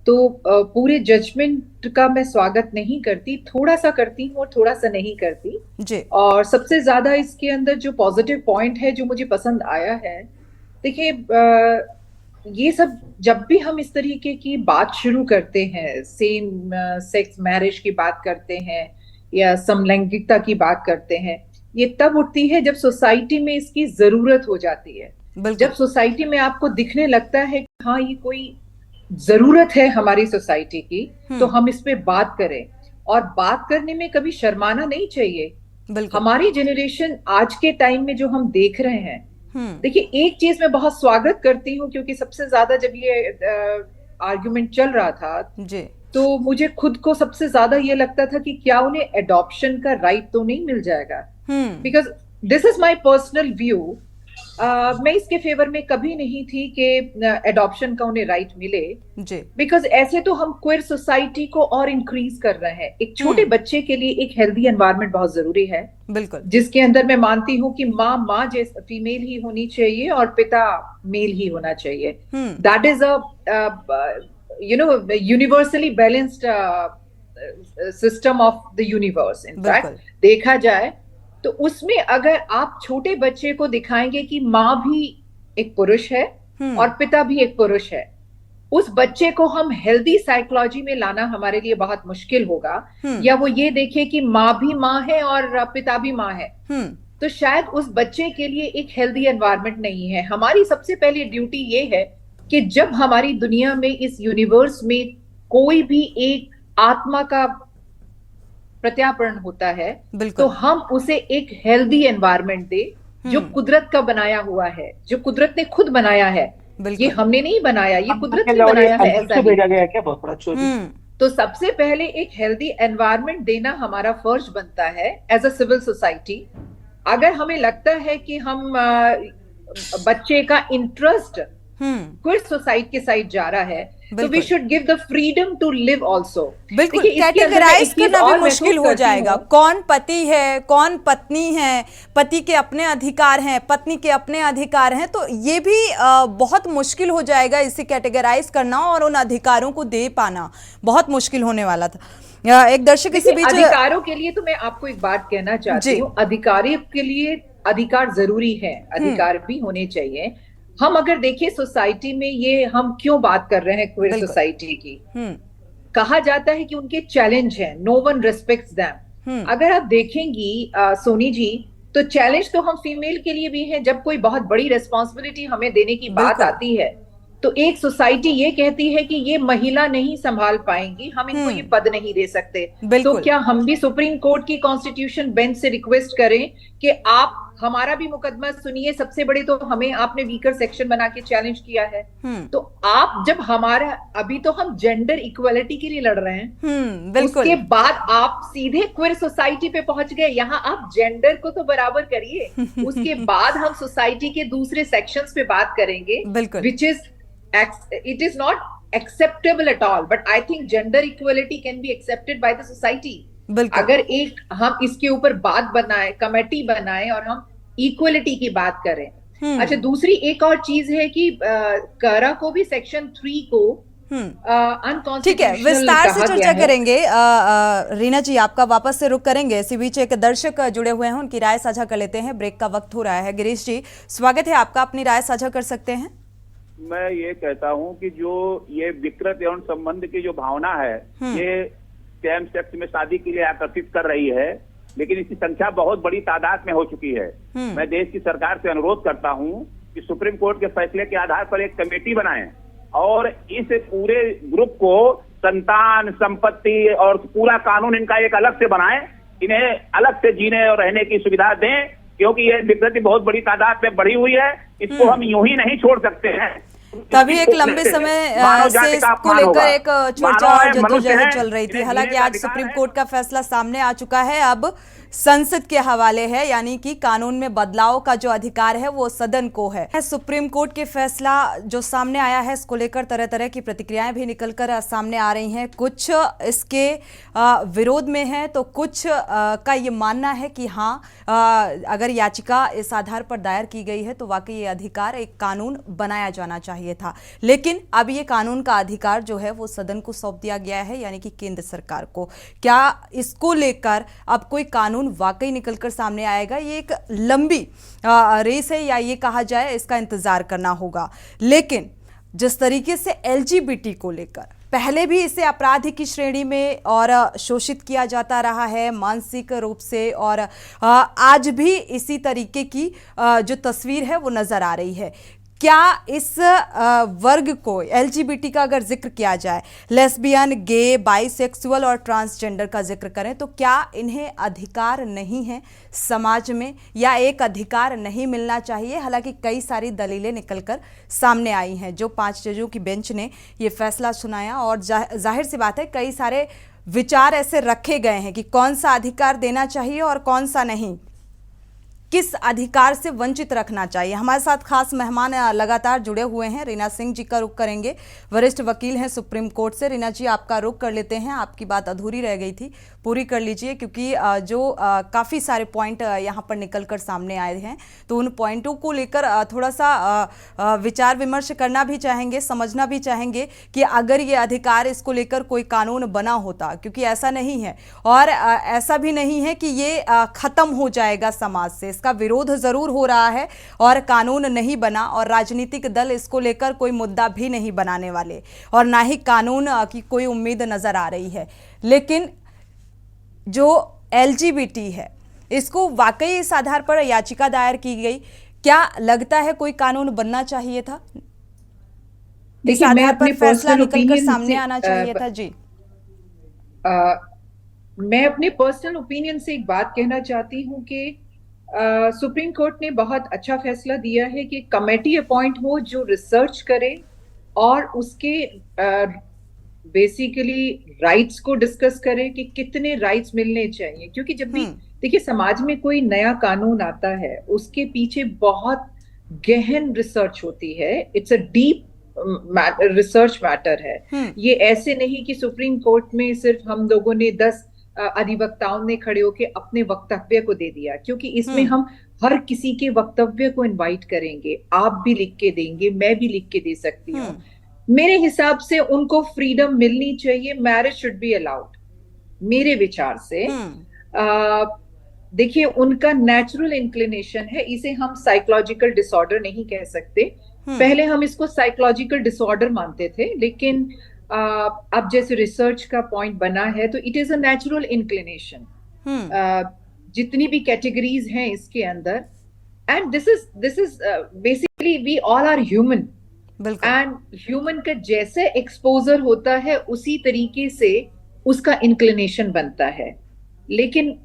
तो पूरे जजमेंट का मैं स्वागत नहीं करती, थोड़ा सा करती हूँ और थोड़ा सा नहीं करती जी। और सबसे ज्यादा इसके अंदर जो पॉजिटिव पॉइंट है जो मुझे पसंद आया है, देखिए ये सब जब भी हम इस तरीके की बात शुरू करते हैं, सेम सेक्स मैरिज की बात करते हैं या समलैंगिकता की बात करते हैं, ये तब उठती है जब सोसाइटी में इसकी जरूरत हो जाती है। जब सोसाइटी में आपको दिखने लगता है कि हाँ ये कोई जरूरत है हमारी सोसाइटी की, तो हम इस पे बात करें और बात करने में कभी शर्माना नहीं चाहिए। हमारी जनरेशन आज के टाइम में जो हम देख रहे हैं, देखिए एक चीज मैं बहुत स्वागत करती हूँ, क्योंकि सबसे ज्यादा जब ये आर्गुमेंट चल रहा था जी, तो मुझे खुद को सबसे ज्यादा ये लगता था कि क्या उन्हें एडॉप्शन का राइट तो नहीं मिल जाएगा, because this is my personal view. मैं इसके फेवर में कभी नहीं थी कि एडॉप्शन का उन्हें राइट मिले, बिकॉज ऐसे तो हम क्वेयर सोसाइटी को और इंक्रीज कर रहे हैं। एक छोटे बच्चे के लिए एक हेल्दी एनवायरनमेंट बहुत जरूरी है, बिल्कुल, जिसके अंदर मैं मानती हूँ कि माँ जैसे फीमेल ही होनी चाहिए और पिता मेल ही होना चाहिए। That is a universally balanced system of the universe. In fact देखा जाए तो उसमें अगर आप छोटे बच्चे को दिखाएंगे कि माँ भी एक पुरुष है और पिता भी एक पुरुष है, उस बच्चे को हम हेल्दी साइकोलॉजी में लाना हमारे लिए बहुत मुश्किल होगा। या वो ये देखे कि माँ भी माँ है और पिता भी माँ है, तो शायद उस बच्चे के लिए एक हेल्दी एनवायरनमेंट नहीं है। हमारी सबसे पहली ड्यूटी ये है कि जब हमारी दुनिया में, इस यूनिवर्स में कोई भी एक आत्मा का प्रत्यापरण होता है, तो हम उसे एक हेल्दी एनवायरनमेंट दे जो कुदरत का बनाया हुआ है, जो कुदरत ने खुद बनाया है। ये हमने नहीं बनाया, ये कुदरत ने बनाया है। ऐसा भेजा गया है क्या? बहुत बड़ा चोरी। तो सबसे पहले एक हेल्दी एनवायरनमेंट देना हमारा फर्ज बनता है एज अ सिविल सोसाइटी। अगर हमें लगता है कि हम बच्चे का इंटरेस्ट क्वेयर सोसाइटी के साइड जा रहा है, तो we should give the freedom to live also. बिल्कुल, कैटेगराइज करना भी मुश्किल हो जाएगा। कौन पति है, कौन पत्नी है, पति के अपने अधिकार हैं, पत्नी के अपने अधिकार हैं, तो ये भी बहुत मुश्किल हो जाएगा इसे कैटेगराइज करना और उन अधिकारों को दे पाना बहुत मुश्किल होने वाला था। एक दर्शक इसी बीच अधिकारों के लिए तो मैं आपको एक बात कहना चाहती हूँ, अधिकारियों के लिए अधिकार जरूरी है, अधिकार भी होने चाहिए। हम अगर देखें सोसाइटी में, ये हम क्यों बात कर रहे हैं क्वेयर सोसाइटी की, कहा जाता है कि उनके चैलेंज हैं, नो वन रिस्पेक्ट्स देम। अगर आप देखेंगी सोनी जी, तो चैलेंज तो हम फीमेल के लिए भी है। जब कोई बहुत बड़ी रिस्पॉन्सिबिलिटी हमें देने की बात आती है, तो एक सोसाइटी ये कहती है कि ये महिला नहीं संभाल पाएंगी, हम इनको ये पद नहीं दे सकते। तो क्या हम भी सुप्रीम कोर्ट की कॉन्स्टिट्यूशन बेंच से रिक्वेस्ट करें कि आप हमारा भी मुकदमा सुनिए? सबसे बड़े तो हमें आपने वीकर सेक्शन बना के चैलेंज किया है, तो आप जब हमारा, अभी तो हम जेंडर इक्वालिटी के लिए लड़ रहे हैं, उसके बाद आप सीधे क्वेयर सोसाइटी पे पहुंच गए। यहाँ आप जेंडर को तो बराबर करिए, उसके बाद हम सोसाइटी के दूसरे सेक्शंस पे बात करेंगे, which is it is not acceptable at all, but I think gender equality can be accepted by the society. अगर एक हम इसके ऊपर बात बनाए, कमेटी बनाए और हम इक्वलिटी की बात करें। अच्छा, दूसरी एक और चीज है कि कारा को भी सेक्शन 3 को अनकॉन्स्टिट्यूशनल, ठीक है, विस्तार से चर्चा करेंगे। रीना जी, आपका वापस से रुख करेंगे। इसी बीच एक दर्शक जुड़े हुए हैं, उनकी राय साझा कर लेते हैं। ब्रेक का वक्त हो रहा है। गिरीश जी, स्वागत है आपका, अपनी राय साझा कर सकते हैं। मैं ये कहता हूँ कि जो ये विकृत यौन संबंध की जो भावना है, ये सेम सेक्स में शादी के लिए आकर्षित कर रही है, लेकिन इसकी संख्या बहुत बड़ी तादाद में हो चुकी है। मैं देश की सरकार से अनुरोध करता हूँ कि सुप्रीम कोर्ट के फैसले के आधार पर एक कमेटी बनाएं और इस पूरे ग्रुप को संतान, संपत्ति और पूरा कानून इनका एक अलग से बनाएं, इन्हें अलग से जीने और रहने की सुविधा दें, क्योंकि ये विकृति बहुत बड़ी तादाद में बढ़ी हुई है, इसको हम यूं ही नहीं छोड़ सकते हैं। तभी एक लंबे समय से इसको लेकर एक चर्चा और जद्दोजहद चल रही थी। हालांकि आज सुप्रीम कोर्ट का फैसला सामने आ चुका है, अब संसद के हवाले है, यानी कि कानून में बदलाव का जो अधिकार है वो सदन को है। सुप्रीम कोर्ट के फैसला जो सामने आया है, इसको लेकर तरह तरह की प्रतिक्रियाएं भी निकलकर सामने आ रही हैं। कुछ इसके विरोध में है तो कुछ का ये मानना है कि हाँ, अगर याचिका इस आधार पर दायर की गई है तो वाकई ये अधिकार एक कानून बनाया जाना चाहिए था। लेकिन अब ये कानून का अधिकार जो है वो सदन को सौंप दिया गया है, यानी कि केंद्र सरकार को। क्या इसको लेकर अब कोई कानून वाकई निकलकर सामने आएगा? ये एक लंबी रेस है, या ये कहा जाए इसका इंतजार करना होगा। लेकिन जिस तरीके से एलजीबीटी को लेकर पहले भी इसे अपराध की श्रेणी में और शोषित किया जाता रहा है मानसिक रूप से, और आज भी इसी तरीके की जो तस्वीर है वो नजर आ रही है। क्या इस वर्ग को, एलजीबीटी का अगर जिक्र किया जाए, लेस्बियन, गे, बाइसेक्सुअल और ट्रांसजेंडर का जिक्र करें, तो क्या इन्हें अधिकार नहीं है समाज में, या एक अधिकार नहीं मिलना चाहिए? हालांकि कई सारी दलीलें निकलकर सामने आई हैं। जो 5 जजों की बेंच ने ये फैसला सुनाया, और जाहिर सी बात है कई सारे विचार ऐसे रखे गए हैं कि कौन सा अधिकार देना चाहिए और कौन सा नहीं, किस अधिकार से वंचित रखना चाहिए। हमारे साथ खास मेहमान लगातार जुड़े हुए हैं। रीना सिंह जी का रुख करेंगे, वरिष्ठ वकील हैं सुप्रीम कोर्ट से। रीना जी, आपका रुख कर लेते हैं। आपकी बात अधूरी रह गई थी, पूरी कर लीजिए, क्योंकि जो काफ़ी सारे पॉइंट यहाँ पर निकल कर सामने आए हैं, तो उन पॉइंटों को लेकर थोड़ा सा विचार विमर्श करना भी चाहेंगे, समझना भी चाहेंगे कि अगर ये अधिकार, इसको लेकर कोई कानून बना होता, क्योंकि ऐसा नहीं है, और ऐसा भी नहीं है कि ये ख़त्म हो जाएगा समाज से। इसका विरोध जरूर हो रहा है और कानून नहीं बना, और राजनीतिक दल इसको लेकर कोई मुद्दा भी नहीं बनाने वाले, और ना ही कानून की कोई उम्मीद नजर आ रही है। लेकिन जो एलजीबीटी है, इसको वाकई इस आधार पर याचिका दायर की गई, क्या लगता है कोई कानून बनना चाहिए था? इस आधार पर फैसला निकलकर सामने आना चाहिए था? जी, मैं अपने पर्सनल ओपिनियन से एक बात कहना चाहती हूँ कि सुप्रीम कोर्ट ने बहुत अच्छा फैसला दिया है कि कमेटी अपॉइंट हो जो रिसर्च करे और उसके बेसिकली राइट्स को डिस्कस करे कि कितने राइट्स मिलने चाहिए। क्योंकि जब भी देखिए समाज में कोई नया कानून आता है, उसके पीछे बहुत गहन रिसर्च होती है। It's a deep research matter है। ये ऐसे नहीं कि सुप्रीम कोर्ट में सिर्फ हम लोगों ने 10 अधिवक्ताओं ने खड़े होकर अपने वक्तव्य को दे दिया, क्योंकि इसमें हम हर किसी के वक्तव्य को इनवाइट करेंगे। आप भी लिख के देंगे, मैं भी लिख के दे सकती हूँ। मेरे हिसाब से उनको फ्रीडम मिलनी चाहिए। मैरिज शुड बी अलाउड, मेरे विचार से। देखिए, उनका नेचुरल इंक्लिनेशन है, इसे हम साइकोलॉजिकल डिसऑर्डर नहीं कह सकते। पहले हम इसको साइकोलॉजिकल डिसऑर्डर मानते थे, लेकिन अब जैसे रिसर्च का पॉइंट बना है तो it is a natural inclination. जितनी भी कैटेगरीज हैं इसके अंदर, and this is basically we all are human, and human का जैसे एक्सपोजर होता है उसी तरीके से उसका इंक्लिनेशन बनता है। लेकिन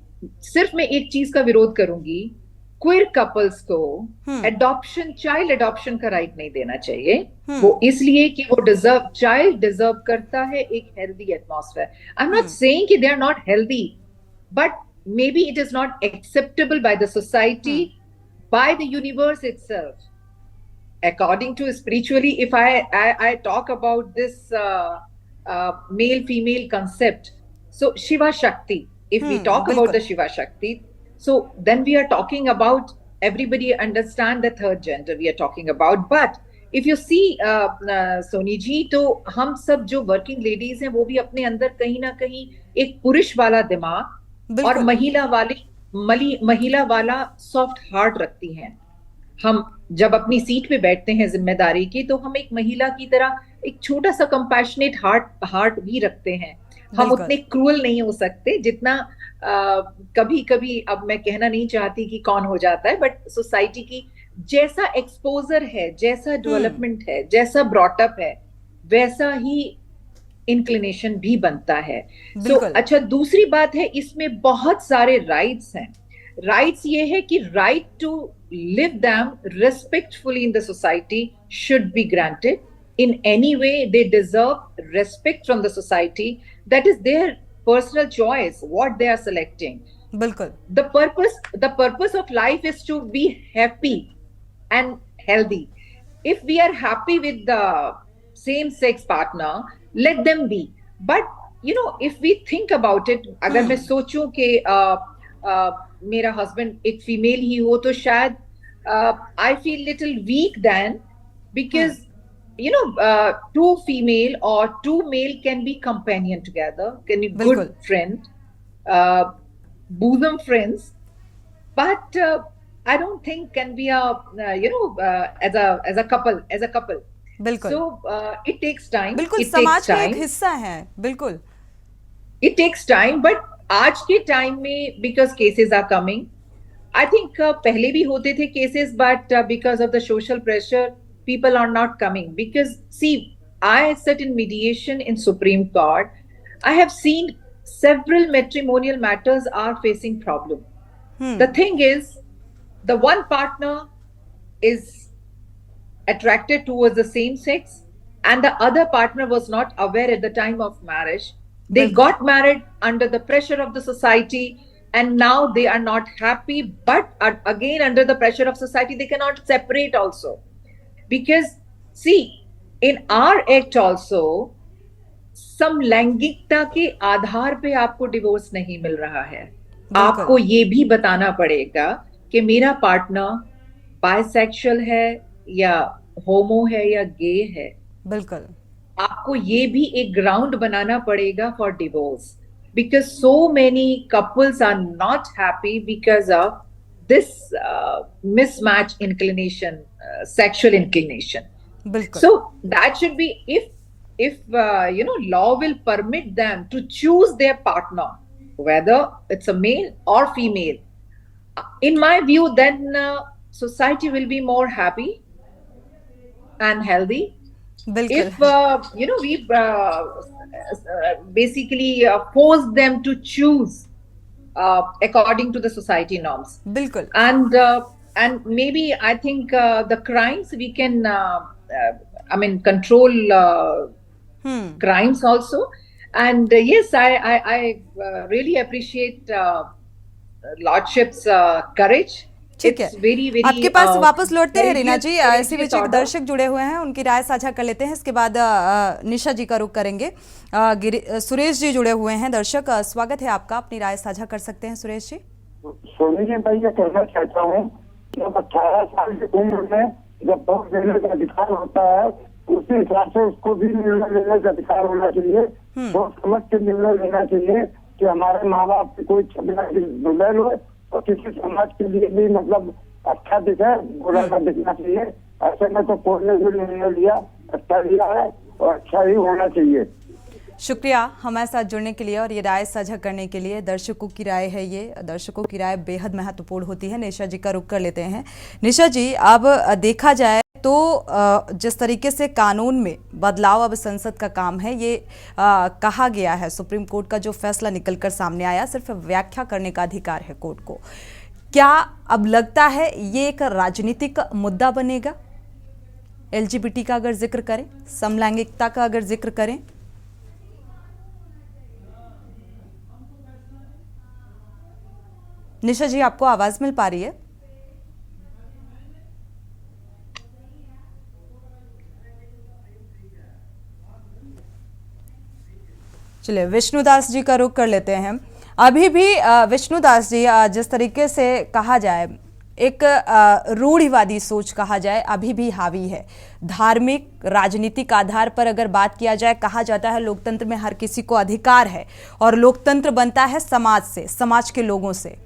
सिर्फ मैं एक चीज का विरोध करूंगी, क्वियर कपल्स को एडॉप्शन, चाइल्ड एडॉप्शन का राइट नहीं देना चाहिए। वो इसलिए कि वो चाइल्ड डिजर्व करता है एक healthy atmosphere. I am not saying कि they are not healthy, but maybe it is not acceptable by the society, by the universe itself. According to spiritually, if I talk about this male-female concept, so Shiva Shakti, if we talk about the Shiva Shakti, so then we are talking about, everybody understand the third gender we are talking about. But if you see Soni ji, तो हम सब जो working ladies हैं वो भी अपने अंदर कहीं ना कहीं एक पुरुष वाला दिमाग और महिला वाला सॉफ्ट हार्ट रखती हैं। हम जब अपनी सीट पे बैठते हैं जिम्मेदारी की, तो हम एक महिला की तरह एक छोटा सा कंपैशनेट हार्ट भी रखते हैं। हम उतने क्रूअल नहीं हो सकते जितना कभी कभी, अब मैं कहना नहीं चाहती कि कौन हो जाता है, बट सोसाइटी की जैसा एक्सपोजर है, जैसा डेवलपमेंट है, जैसा ब्रॉटअप है, वैसा ही इंक्लिनेशन भी बनता है। बिल्कुल। अच्छा, दूसरी बात है, इसमें बहुत सारे राइट्स हैं। राइट्स ये है कि right to live them respectfully in the society should be granted. In any way they deserve respect from the society. That is their personal choice what they are selecting. बिल्कुल। The purpose of life is to be happy and healthy. If we are happy with the same sex partner, let them be. But you know, if we think about it, अगर मैं सोचूं कि मेरा husband एक female ही हो तो शायद I feel little weak then, because you know, two female or two male can be companion together, can be good friend, bosom friends, but I don't think can be a as a couple. बिल्कुल। So it takes time. बिल्कुल, समाज का एक हिस्सा है। बिल्कुल, it takes time, but आज के टाइम में because cases are coming, I think पहले भी होते थे cases, but because of the social pressure people are not coming. Because see, I sit in mediation in Supreme Court. I have seen several matrimonial matters are facing problem. The thing is, the one partner is attracted towards the same sex and the other partner was not aware at the time of marriage. They got married under the pressure of the society, and now they are not happy, but again under the pressure of society they cannot separate also. Because see, in our act also समलैंगिकता के आधार पे आपको divorce नहीं मिल रहा है। आपको ये भी बताना पड़ेगा कि मेरा पार्टनर बायसेक्सुअल है या होमो है या गे है। बिल्कुल, आपको ये भी एक ग्राउंड बनाना पड़ेगा for divorce, because so many couples are not happy because of this mismatch inclination, sexual inclination. बिल्कुल। So that should be, if you know, law will permit them to choose their partner, whether it's a male or female, in my view, then society will be more happy and healthy. If you know, we basically force them to choose according to the society norms. बिल्कुल। And maybe I think the crimes we can I mean control crimes also. And yes, I really appreciate Lordship's courage. ठीक है, आपके पास वापस लौटते हैं रीना जी। इसी बीच एक दर्शक जुड़े हुए हैं, उनकी राय साझा कर लेते हैं, इसके बाद निशा जी का रुख करेंगे। सुरेश जी जुड़े हुए हैं। दर्शक, स्वागत है आपका, अपनी राय साझा कर सकते हैं सुरेश जी। सोनी जी, मैं ये कहना चाहता हूँ कि अब 18 साल की उम्र में जब वोट देने का अधिकार होता है, उसी हिसाब से उसको भी निर्णय लेने का अधिकार होना चाहिए। सोच समझ के निर्णय लेना चाहिए कि हमारे माँ बाप की कोई दुल्हन हो और किसी समाज के लिए भी मतलब अच्छा दिखे, बुरा ना दिखना चाहिए। ऐसे में तो कोर्ट ने जो निर्णय लिया अच्छा लिया है और अच्छा ही होना चाहिए। शुक्रिया हमारे साथ जुड़ने के लिए और ये राय साझा करने के लिए। दर्शकों की राय है ये, दर्शकों की राय बेहद महत्वपूर्ण होती है। निशा जी का रुख कर लेते हैं। निशा जी, अब देखा जाए तो जिस तरीके से कानून में बदलाव अब संसद का काम है, ये कहा गया है, सुप्रीम कोर्ट का जो फैसला निकलकर सामने आया, सिर्फ व्याख्या करने का अधिकार है कोर्ट को। क्या अब लगता है ये एक राजनीतिक मुद्दा बनेगा? LGBT का अगर जिक्र करें, समलैंगिकता का अगर जिक्र करें, निशा जी आपको आवाज मिल पा रही है? चलिए विष्णुदास जी का रुख कर लेते हैं। अभी भी विष्णुदास जी, जिस तरीके से कहा जाए, एक रूढ़िवादी सोच कहा जाए, अभी भी हावी है। धार्मिक राजनीतिक आधार पर अगर बात किया जाए, कहा जाता है लोकतंत्र में हर किसी को अधिकार है और लोकतंत्र बनता है समाज से, समाज के लोगों से।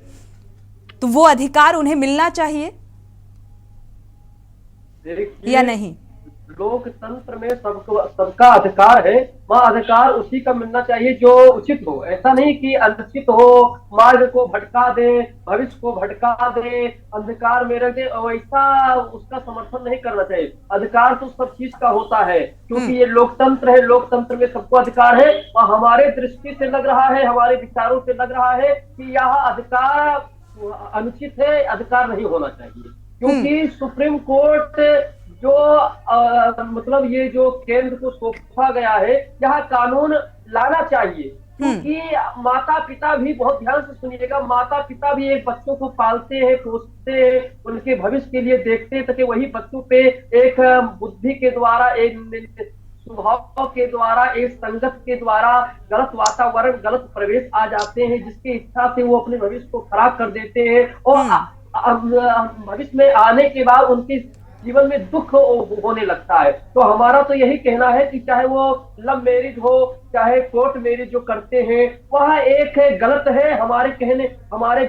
तो वो अधिकार उन्हें मिलना चाहिए या नहीं? लोकतंत्र में सबका अधिकार है, वह अधिकार उसी का मिलना चाहिए जो उचित हो। ऐसा नहीं कि अनुचित हो, मार्ग को भटका दे, भविष्य को भटका दे, अंधकार में रख दे, वैसा उसका समर्थन नहीं करना चाहिए। अधिकार तो सब चीज का होता है, क्योंकि ये लोकतंत्र है, लोकतंत्र में सबको अधिकार है। और हमारे दृष्टि से लग रहा है, हमारे विचारों से लग रहा है कि यह अधिकार अनुचित है, अधिकार नहीं होना चाहिए। क्योंकि सुप्रीम कोर्ट जो मतलब ये जो केंद्र को सौंपा गया है, यह कानून लाना चाहिए। क्योंकि माता पिता भी, बहुत ध्यान से सुनिएगा, माता पिता भी एक बच्चों को पालते हैं, पोसते हैं, उनके भविष्य के लिए देखते हैं, ताकि वही बच्चों पे एक बुद्धि के द्वारा, एक स्वभाव के द्वारा, एक संगत के द्वारा गलत वातावरण, गलत प्रवेश आ जाते हैं, जिसकी इच्छा से वो अपने भविष्य को खराब कर देते हैं। और भविष्य में आने के बाद उनके जीवन में दुख होने लगता है। तो हमारा तो यही कहना है कि चाहे वो लव मैरिज हो, चाहे कोर्ट मैरिज जो करते हैं, वह एक गलत है हमारे कहने, हमारे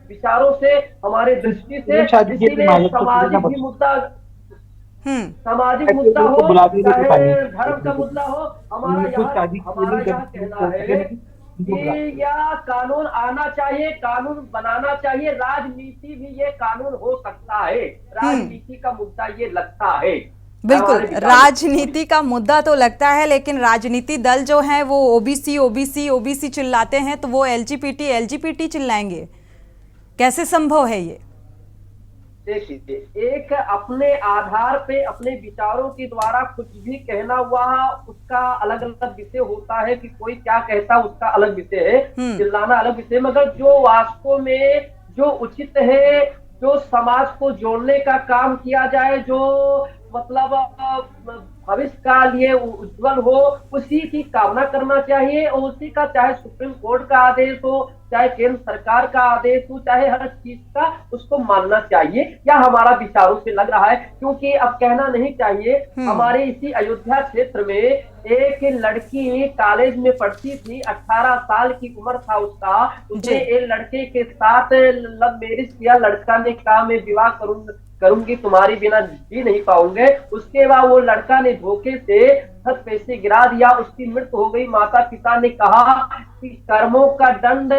विचारों से, हमारे दृष्टि से। इसीलिए सामाजिक भी मुद्दा, सामाजिक मुद्दा हो, चाहे धर्म का मुद्दा हो, हमारा यहाँ कहना है कि यह कानून आना चाहिए, कानून बनाना चाहिए। राजनीति भी ये कानून हो सकता है, राजनीति का मुद्दा ये लगता है। बिल्कुल, राजनीति का मुद्दा तो लगता है, लेकिन राजनीति दल जो हैं वो ओबीसी ओबीसी ओबीसी चिल्लाते हैं, तो वो एलजीबीटी एलजीबीटी चिल्लाएंगे, कैसे संभव है ये? देखिए, एक अपने आधार पे, अपने विचारों के द्वारा कुछ भी कहना हुआ, उसका अलग अलग विषय होता है कि कोई क्या कहता, उसका अलग विषय है, चिल्लाना अलग विषय। मगर जो वास्तव में जो उचित है, जो समाज को जोड़ने का काम किया जाए, जो मतलब भविष्य का लिए उज्जवल हो, उसी की कामना करना चाहिए। और उसी का, चाहे सुप्रीम कोर्ट का आदेश हो, चाहे केंद्र सरकार का आदेश हो, चाहे हर चीज का, उसको मानना चाहिए। या हमारा विचारों से लग रहा है, क्योंकि अब कहना नहीं चाहिए, हमारे इसी अयोध्या क्षेत्र में एक लड़की कॉलेज में पढ़ती थी, 18 साल की उम्र था उसका, उसने एक लड़के के साथ लव मैरिज किया। लड़का ने कहा मैं विवाह करूंगी, तुम्हारे बिना जी नहीं पाऊंगे। उसके बाद वो लड़का ने धोखे से छत पे से गिरा दिया, उसकी मृत्यु हो गई। माता पिता ने कहा कि कर्मों का दंड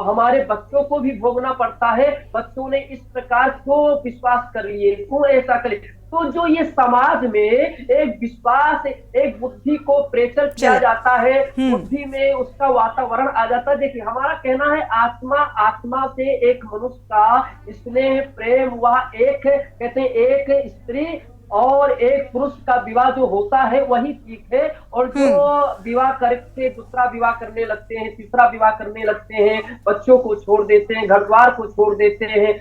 हमारे बच्चों को भी भोगना पड़ता है, बच्चों ने इस प्रकार क्यों विश्वास कर लिए, क्यों ऐसा करे। तो जो ये समाज में एक विश्वास, एक बुद्धि को प्रेशर किया जाता है, बुद्धि में उसका वातावरण आ जाता है। देखिए, हमारा कहना है आत्मा से एक मनुष्य का स्नेह, प्रेम, वह एक, कहते हैं एक स्त्री और एक पुरुष का विवाह जो होता है वही ठीक है। और जो विवाह करके दूसरा विवाह करने लगते हैं, तीसरा विवाह करने लगते हैं, बच्चों को छोड़ देते हैं, घर द्वार को छोड़ देते हैं,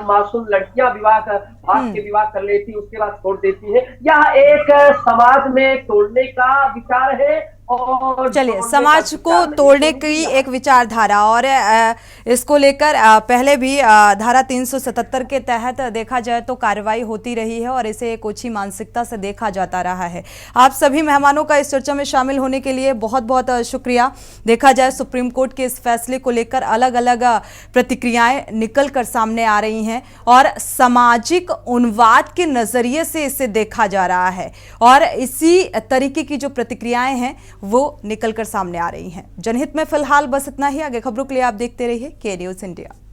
मासूम लड़कियां भाग के विवाह कर लेती, उसके बाद छोड़ देती है, यह एक समाज में तोड़ने का विचार है। और चलिए, समाज को तोड़ने की एक विचारधारा, और इसको लेकर पहले भी धारा 377 के तहत देखा जाए तो कार्रवाई होती रही है, और इसे एक ओछी मानसिकता से देखा जाता रहा है। आप सभी मेहमानों का इस चर्चा में शामिल होने के लिए बहुत बहुत शुक्रिया। देखा जाए, सुप्रीम कोर्ट के इस फैसले को लेकर अलग अलग प्रतिक्रियाएं निकल कर सामने आ रही हैं, और सामाजिक उन्माद के नजरिए से इसे देखा जा रहा है, और इसी तरीके की जो प्रतिक्रियाएं हैं वो निकलकर सामने आ रही हैं। जनहित में फिलहाल बस इतना ही। आगे खबरों के लिए आप देखते रहिए के न्यूज़ इंडिया।